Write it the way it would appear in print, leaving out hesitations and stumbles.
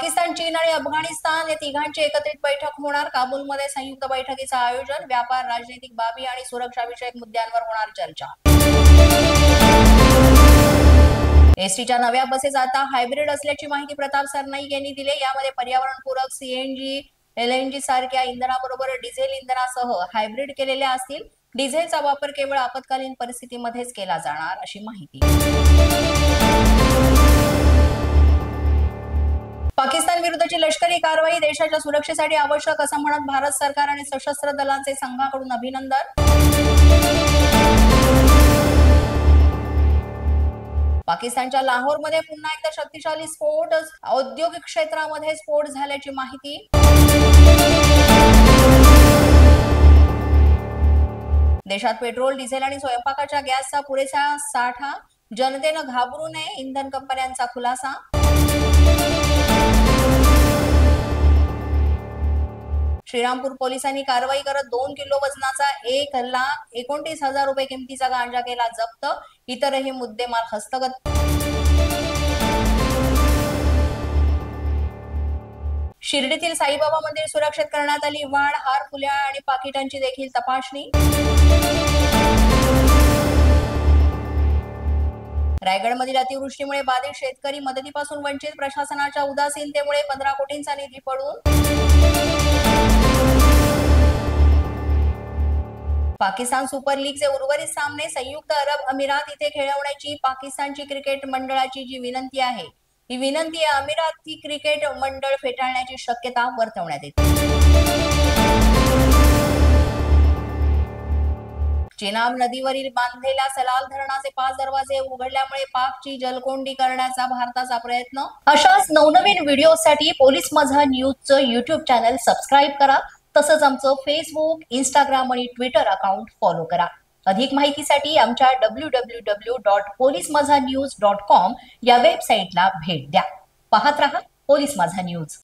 पाकिस्तान, चीन आणि अफगाणिस्तान या तिघांची एकत्रित बैठक होणार। काबूलमध्ये संयुक्त बैठकीचं आयोजन। व्यापार, राजनैतिक बाबी आणि सुरक्षा विषयक मुद्द्यांवर होणार चर्चा। एसटीच्या नव्या बसेस आता हायब्रिड असल्याची माहिती प्रताप सरनाईक यांनी दिली। यामध्ये पर्यावरणपूरक सीएनजी, एलएनजी सारख्या इंधनाबरोबर डिझेल इंधनासह हायब्रिड केलेल्या असतील। डिझेलचा वापर केवळ आपत्कालीन परिस्थितीमध्येच केला जाणार अशी माहिती। पाकिस्तान विरुद्धची लष्करी कारवाई देशाच्या सुरक्षेसाठी आवश्यक असं म्हणत भारत सरकार आणि सशस्त्र दलांचे संघाकडून अभिनंदन। पाकिस्तानच्या लाहोरमध्ये पुन्हा एकदा शक्तिशाली स्फोट, औद्योगिक क्षेत्रामध्ये स्फोट झाल्याची माहिती। देशात पेट्रोल, डिझेल आणि स्वयंपाकाच्या गॅसचा पुरेसा साठा, जनतेनं घाबरू नये, इंधन कंपन्यांचा खुलासा। श्रीरामपूर पोलिसांनी कारवाई करत 2 किलो वजनाचा 1,29,000 रुपये किमतीचा गांजा केला जप्त। इतरही मुद्देमाल हस्तगत। शिर्डीतील साईबाबा मंदिर सुरक्षित करण्यात आली वाढ, हार, फुल्या आणि पाकिटांची देखील तपासणी। रायगडमधील अतिवृष्टीमुळे बाधित शेतकरी मदतीपासून वंचित, प्रशासनाच्या उदासीनतेमुळे 15 कोटींचा निधी पडून। पाकिस्तान सुपर लीगचे उर्वरित सामने संयुक्त अरब अमिरात इथे खेळवण्याची पाकिस्तानची क्रिकेट मंडळाची जी विनंती आहे, ही विनंती अमिराती क्रिकेट मंडळ फेटाळण्याची शक्यता वर्तवण्यात येते। चिनाब नदीवरील बांधलेल्या सलाल धरणाचे 5 दरवाजे उघडल्यामुळे पाकची जलकोंडी करण्याचा भारताचा प्रयत्न। अशाच नवनवीन व्हिडिओसाठी पोलीस माझा न्यूजचं YouTube चॅनल सबस्क्राइब करा। तसंच आमचं फेसबुक, इंस्टाग्राम आणि ट्विटर अकाउंट फॉलो करा। अधिक माहितीसाठी आमच्या www.polismazhanews.com या वेबसाईटला भेट द्या। पाहत रहा पोलीस माझा न्यूज।